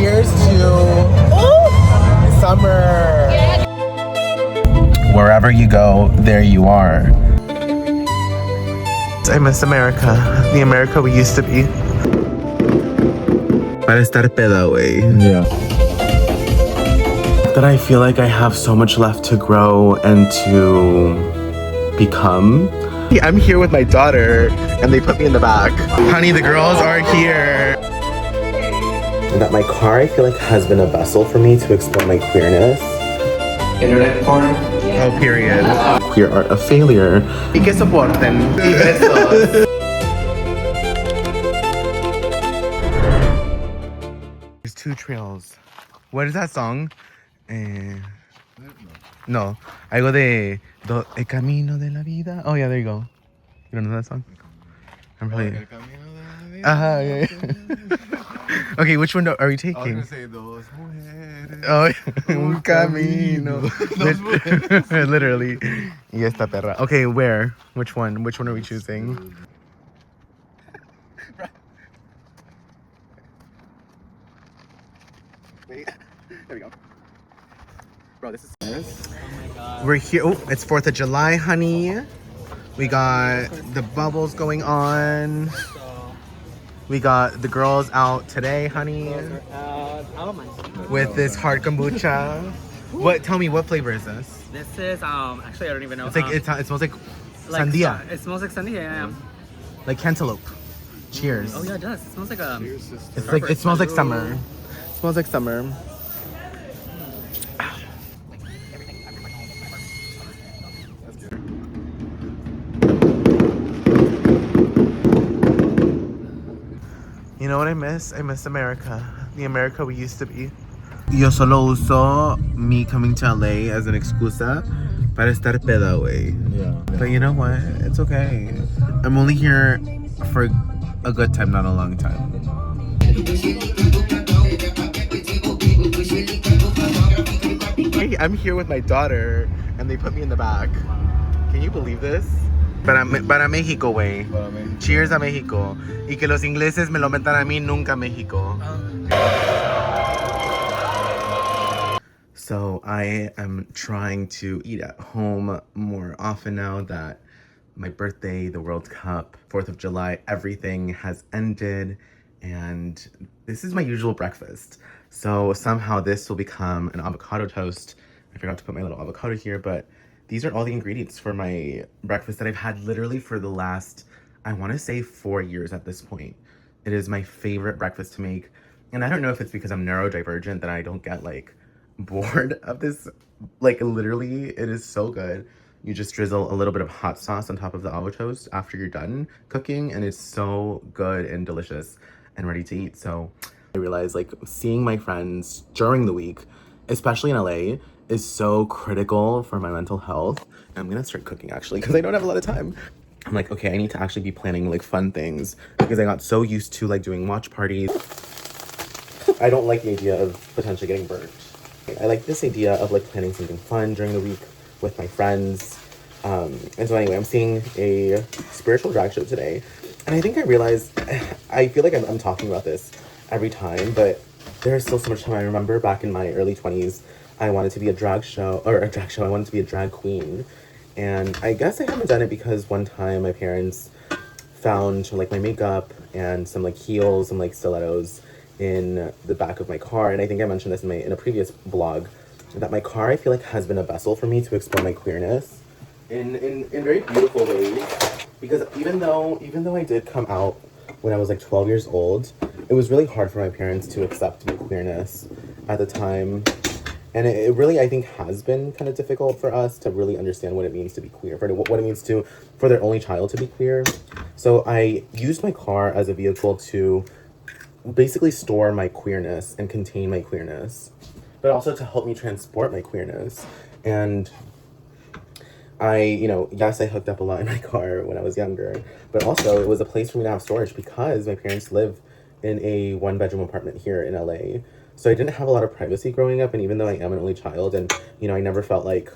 Cheers to summer. Wherever you go, there you are. I miss America, the America we used to be. Para estar peda, güey. Yeah. That I feel like I have so much left to grow and to become. I'm here with my daughter, and they put me in the back. Honey, the girls are here. That my car, I feel like, has been a vessel for me to explore my queerness. Internet porn? Oh, period. Queer art a failure. Y que soporten. Y besos. There's two trails. What is that song? No. Algo de El Camino de la Vida. Oh, yeah, there you go. You don't know that song? I'm probably... yeah. Okay, which one are we taking? I was gonna say Dos Mujeres. Oh, un camino. Literally. Y esta perra. Okay, where? Which one? Which one are we choosing? Wait. There we go. Bro, this is... We're here. Oh, it's 4th of July, honey. We got the bubbles going on. We got the girls out today, honey. With this hard kombucha. What? Tell me, what flavor is this? This is actually I don't even know. It's like it smells like sandia. It smells like sandia. Yeah. Like cantaloupe. Cheers. Oh yeah, it does. It smells like It's like it smells like summer. It smells like summer. You know what I miss? I miss America. The America we used to be. Yo solo uso me coming to LA as an excusa para estar peda, güey. Yeah. But you know what? It's okay. I'm only here for a good time, not a long time. I'm here with my daughter, and they put me in the back. Can you believe this? Para México, güey. Cheers a México. Y que los ingleses me lo metan a mí, nunca México. So I am trying to eat at home more often now that my birthday, the World Cup, 4th of July, everything has ended. And this is my usual breakfast. So somehow this will become an avocado toast. I forgot to put my little avocado here, but these are all the ingredients for my breakfast that I've had literally for the last, I want to say 4 years at this point. It is my favorite breakfast to make. And I don't know if it's because I'm neurodivergent that I don't get like bored of this. Like literally, it is so good. You just drizzle a little bit of hot sauce on top of the avocado toast after you're done cooking, and it's so good and delicious and ready to eat. So I realized like seeing my friends during the week, especially in LA, is so critical for my mental health. And I'm gonna start cooking actually because I don't have a lot of time. I'm like, okay, I need to actually be planning like fun things because I got so used to like doing watch parties. I don't like the idea of potentially getting burnt. I like this idea of like planning something fun during the week with my friends. And so anyway, I'm seeing a spiritual drag show today. And I think I realized, I feel like I'm talking about this every time, but there's still so much time. I remember back in my early 20s, I wanted to be I wanted to be a drag queen. And I guess I haven't done it because one time my parents found like my makeup and some like heels and like stilettos in the back of my car. And I think I mentioned this in a previous vlog, that my car, I feel like, has been a vessel for me to explore my queerness in very beautiful ways. Because even though I did come out when I was like 12 years old, it was really hard for my parents to accept my queerness at the time. And it really, I think, has been kind of difficult for us to really understand what it means to be queer, what it means for their only child to be queer. So I used my car as a vehicle to basically store my queerness and contain my queerness, but also to help me transport my queerness. And yes, I hooked up a lot in my car when I was younger, but also it was a place for me to have storage because my parents live in a 1-bedroom apartment here in LA. So I didn't have a lot of privacy growing up, and even though I am an only child and, I never felt like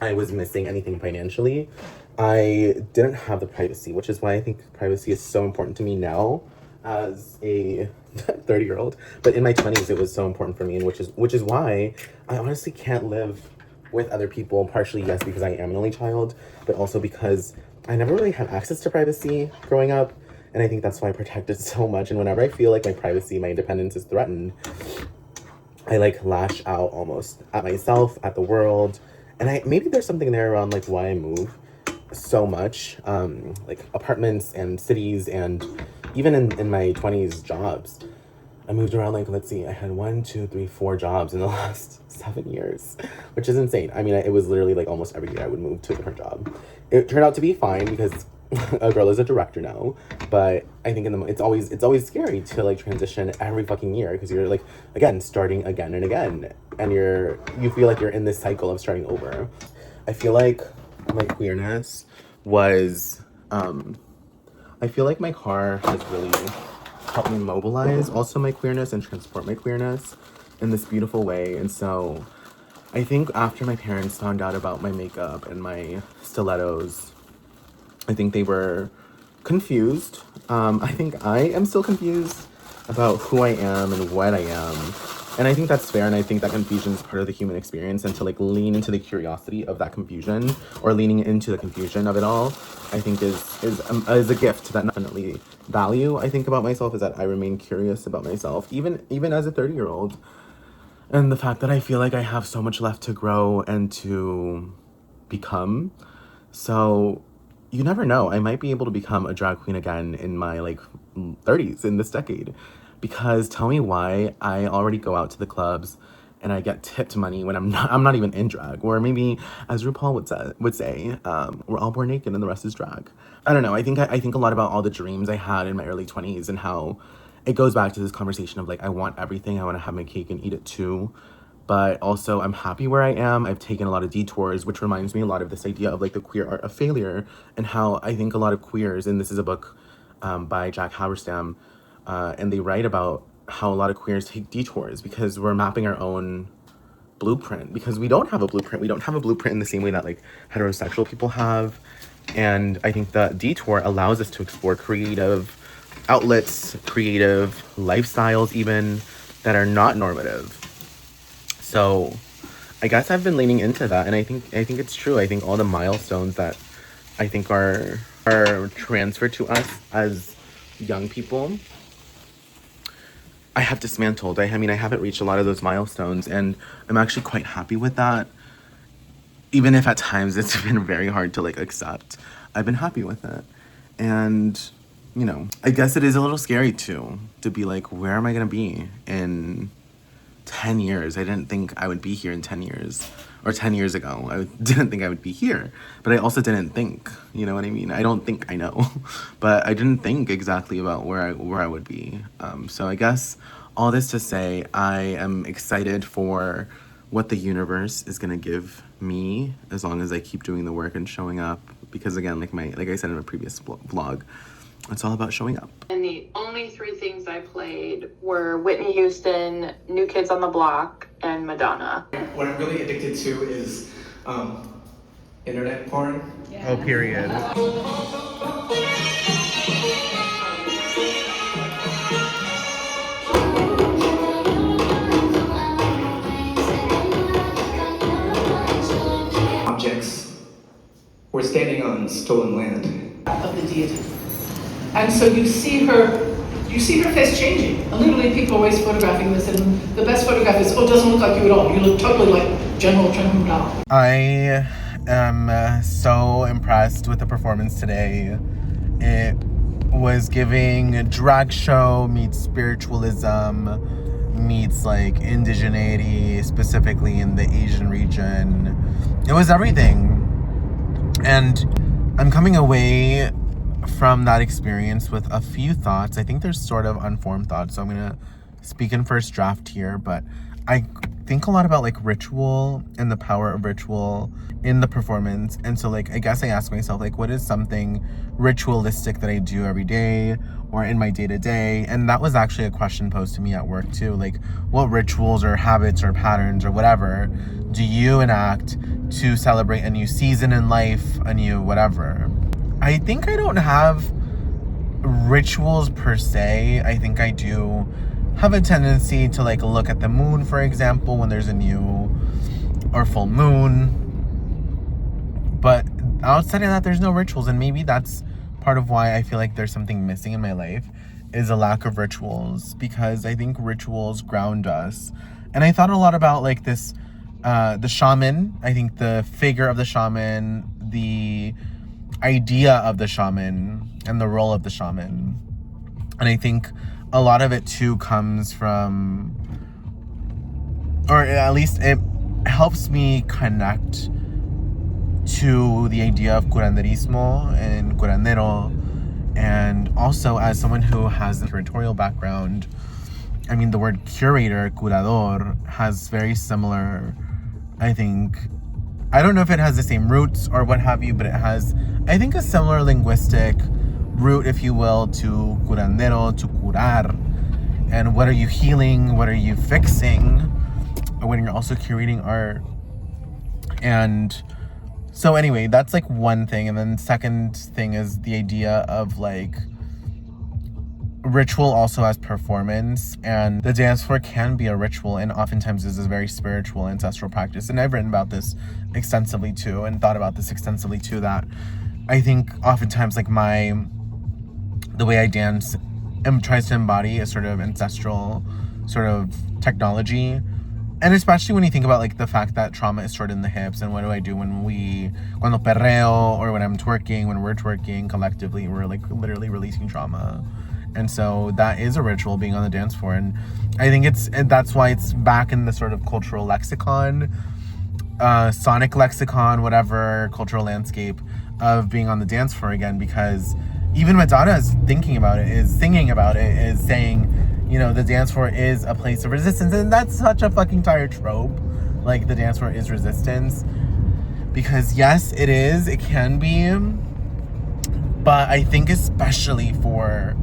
I was missing anything financially, I didn't have the privacy, which is why I think privacy is so important to me now as a 30-year-old. But in my 20s, it was so important for me, and which is why I honestly can't live with other people. Partially, yes, because I am an only child, but also because I never really had access to privacy growing up. And I think that's why I protected so much. And whenever I feel like my privacy, my independence is threatened, I like lash out almost at myself, at the world. And maybe there's something there around like why I move so much, like apartments and cities, and even in my 20s jobs. I moved around, like, let's see, I had 4 jobs in the last 7 years, which is insane. I mean, it was literally like almost every year I would move to a different job. It turned out to be fine because a girl is a director now, but I think it's always scary to like transition every fucking year, because you're like, again, starting again and again, and you feel like you're in this cycle of starting over. I feel like my queerness was, I feel like my car has really helped me mobilize also my queerness and transport my queerness in this beautiful way. And so I think after my parents found out about my makeup and my stilettos, I think they were confused. I think I am still confused about who I am and what I am. And I think that's fair, and I think that confusion is part of the human experience, and to like lean into the curiosity of that confusion, or leaning into the confusion of it all, I think is a gift that I definitely value. I think about myself is that I remain curious about myself, even as a 30-year-old. And the fact that I feel like I have so much left to grow and to become. So you never know, I might be able to become a drag queen again in my like 30s in this decade. Because tell me why I already go out to the clubs and I get tipped money when I'm not even in drag. Or maybe, as RuPaul would say, we're all born naked and the rest is drag. I don't know. I think a lot about all the dreams I had in my early 20s, and how it goes back to this conversation of like, I want everything. I want to have my cake and eat it too. But also I'm happy where I am. I've taken a lot of detours, which reminds me a lot of this idea of like the queer art of failure, and how I think a lot of queers, and this is a book by Jack Halberstam, and they write about how a lot of queers take detours because we're mapping our own blueprint, because we don't have a blueprint. We don't have a blueprint in the same way that like heterosexual people have. And I think the detour allows us to explore creative outlets, creative lifestyles even, that are not normative. So I guess I've been leaning into that, and I think it's true. I think all the milestones that I think are transferred to us as young people, I have dismantled. I mean, I haven't reached a lot of those milestones, and I'm actually quite happy with that. Even if at times it's been very hard to like accept, I've been happy with it. And, you know, I guess it is a little scary too, to be like, where am I gonna be in 10 years? I didn't think I would be here in 10 years. Or 10 years ago, I didn't think I would be here. But I also didn't think, you know what I mean? I don't think I know. But I didn't think exactly about where I would be. So I guess all this to say, I am excited for what the universe is gonna give me, as long as I keep doing the work and showing up. Because again, like I said in my previous vlog, it's all about showing up. And the only 3 things I played were Whitney Houston, New Kids on the Block, and Madonna. What I'm really addicted to is internet porn. Yeah. Oh, period. Objects. We're standing on stolen land. Of the deity. And so you see her face changing. And literally people always photographing this, and the best photograph is, oh, it doesn't look like you at all. You look totally like General Trenton Doll. I am so impressed with the performance today. It was giving drag show meets spiritualism meets like indigeneity, specifically in the Asian region. It was everything. And I'm coming away from that experience with a few thoughts. I think there's sort of unformed thoughts, so I'm gonna speak in first draft here, but I think a lot about like ritual and the power of ritual in the performance. And so like, I guess I ask myself, like, what is something ritualistic that I do every day or in my day-to-day? And that was actually a question posed to me at work too. Like, what rituals or habits or patterns or whatever do you enact to celebrate a new season in life, a new whatever? I think I don't have rituals per se, I think I do have a tendency to like look at the moon, for example, when there's a new or full moon. But outside of that, there's no rituals, and maybe that's part of why I feel like there's something missing in my life, is a lack of rituals, because I think rituals ground us. And I thought a lot about like this, the shaman. I think the figure of the shaman, the idea of the shaman, and the role of the shaman. And I think a lot of it too comes from, or at least it helps me connect to the idea of curanderismo and curandero. And also, as someone who has a curatorial background, I mean, the word curator, curador, has very similar, I think, I don't know if it has the same roots or what have you, but it has, I think, a similar linguistic root, if you will, to curandero, to curar. And what are you healing? What are you fixing? When you're also curating art. And so anyway, that's like one thing. And then second thing is the idea of like ritual also as performance, and the dance floor can be a ritual, and oftentimes is a very spiritual ancestral practice. And I've written about this extensively too, and thought about this extensively too, that I think oftentimes like the way I dance tries to embody a sort of ancestral sort of technology. And especially when you think about like the fact that trauma is stored in the hips, and what do I do cuando perreo, or when I'm twerking, when we're twerking collectively, we're like literally releasing trauma. And so that is a ritual, being on the dance floor. And I think that's why it's back in the sort of cultural lexicon, sonic lexicon, whatever, cultural landscape of being on the dance floor again, because even Madonna is singing about it, is saying, you know, the dance floor is a place of resistance. And that's such a fucking tired trope. Like, the dance floor is resistance. Because yes, it is. It can be. But I think especially for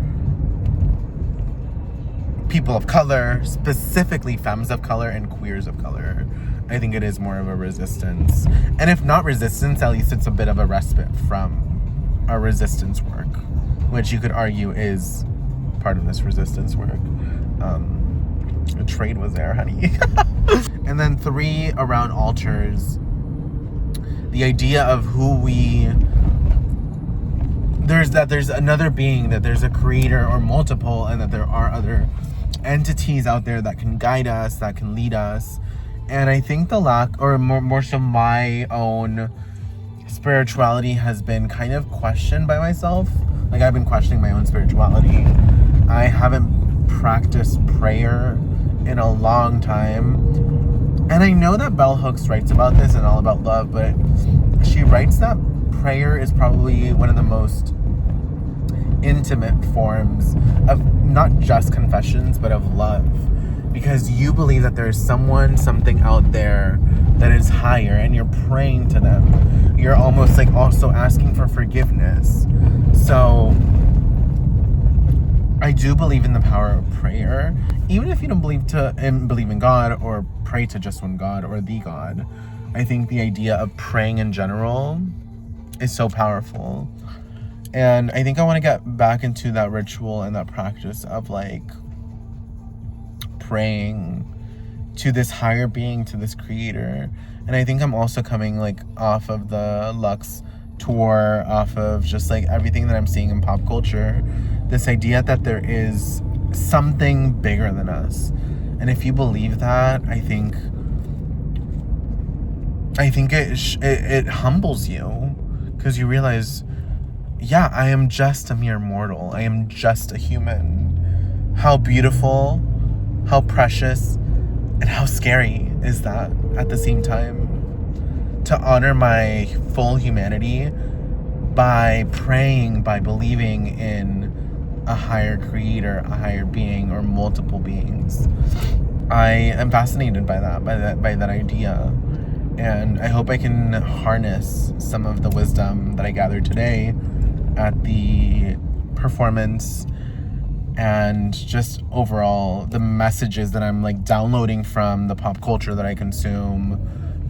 people of color, specifically femmes of color and queers of color, I think it is more of a resistance. And if not resistance, at least it's a bit of a respite from our resistance work, which you could argue is part of this resistance work. The trade was there, honey. And then 3, around altars, the idea of there's another being, that there's a creator or multiple, and that there are other entities out there that can guide us, that can lead us. And I think the lack, or more so my own spirituality, has been kind of questioned by myself. Like, I've been questioning my own spirituality. I haven't practiced prayer in a long time. And I know that Bell Hooks writes about this and All About Love, but she writes that prayer is probably one of the most intimate forms of not just confessions, but of love. Because you believe that there's something out there that is higher, and you're praying to them. You're almost like also asking for forgiveness. So I do believe in the power of prayer, even if you don't believe in God, or pray to just one God or the God. I think the idea of praying in general is so powerful. And I think I want to get back into that ritual and that practice of like praying to this higher being, to this creator. And I think I'm also coming like off of the Lux tour, off of just like everything that I'm seeing in pop culture, this idea that there is something bigger than us. And if you believe that, I think it humbles you, because you realize, yeah, I am just a mere mortal. I am just a human. How beautiful, how precious, and how scary is that at the same time? To honor my full humanity by praying, by believing in a higher creator, a higher being, or multiple beings. I am fascinated by that idea. And I hope I can harness some of the wisdom that I gathered today at the performance, and just overall the messages that I'm like downloading from the pop culture that I consume,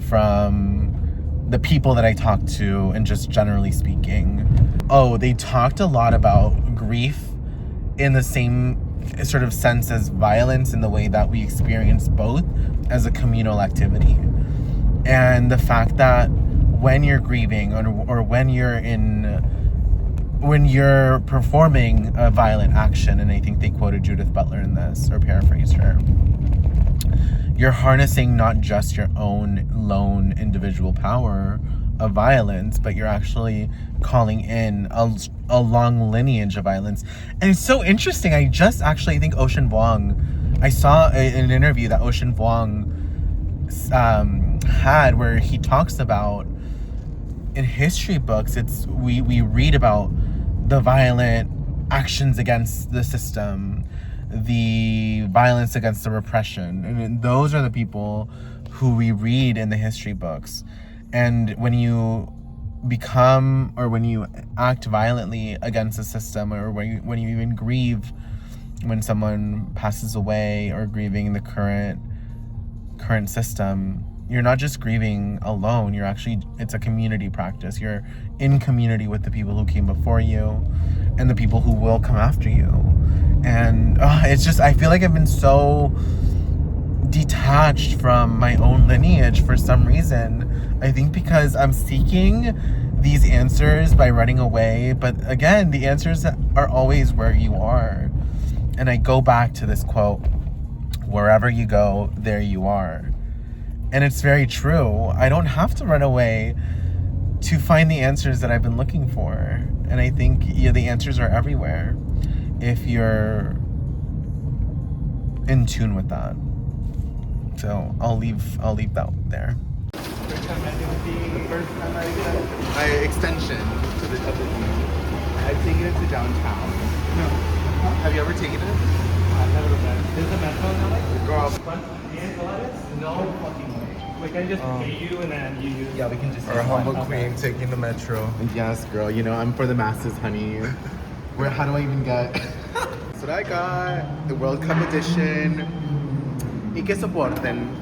from the people that I talk to, and just generally speaking. they talked a lot about grief in the same sort of sense as violence, in the way that we experience both as a communal activity. And the fact that when you're grieving or when you're performing a violent action, and I think they quoted Judith Butler in this, or paraphrased her, you're harnessing not just your own lone individual power of violence, but you're actually calling in a long lineage of violence. And it's so interesting. I think Ocean Vuong, I saw an interview that Ocean Vuong had, where he talks about, in history books, we read about the violent actions against the system, the violence against the repression, and those are the people who we read in the history books. And when you become, or when you act violently against the system, or when you even grieve when someone passes away, or grieving the current system, you're not just grieving alone. It's a community practice. You're in community with the people who came before you and the people who will come after you. And it's just, I feel like I've been so detached from my own lineage for some reason. I think because I'm seeking these answers by running away. But again, the answers are always where you are. And I go back to this quote, wherever you go, there you are. And it's very true. I don't have to run away to find the answers that I've been looking for. And I think the answers are everywhere if you're in tune with that. So I'll leave that there. My extension to the I've taken it to downtown. No. Have you ever taken it? I've never been. There's a metro in LA? Girl. No fucking way. We can just pay you and then you use... Yeah, we can just... Our humble queen taking the metro. Yes, girl. You know, I'm for the masses, honey. How do I even get... That's what I got. The World Cup edition. Y que soporten.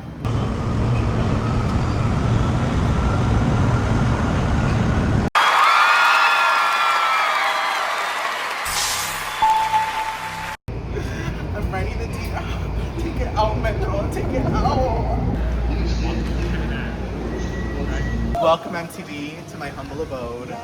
I'm ready to take it out, Metro. Take it out. Welcome, MTV, to my humble abode.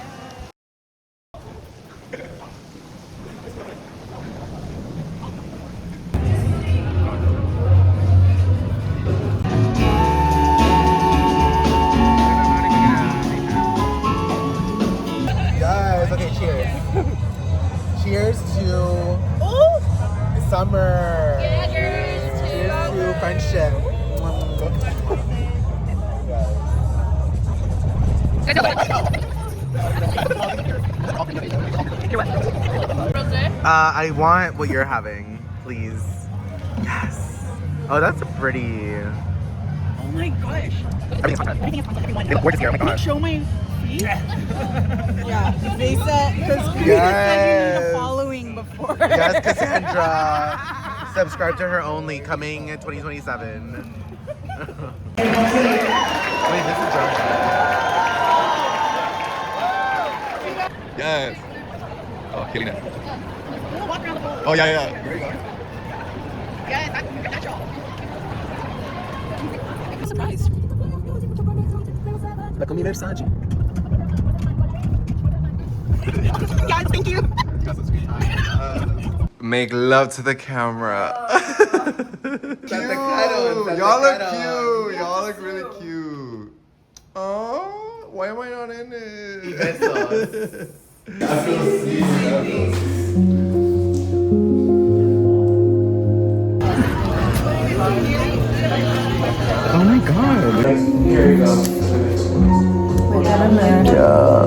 Yes, okay, cheers. Cheers to summer. Cheers to friendship. I want what you're having, please. Yes. Oh, that's a pretty. Oh my gosh. Everything's fine. We're just here. Oh my god. Show my feet? Yeah, they said, because Chris Yes. said you need a following before. Yes, Cassandra. Subscribe to her only, coming in 2027. Wait, this is Johnson. Yes. Oh, killing it. Oh, yeah. There you go. I'm surprised. La comida Versace. Guys, thank you. Make love to the camera. Cute. Y'all look cute. Y'all look really cute. Oh, why am I not in it? I feel seen. Oh my god. Here you go. Put that in there.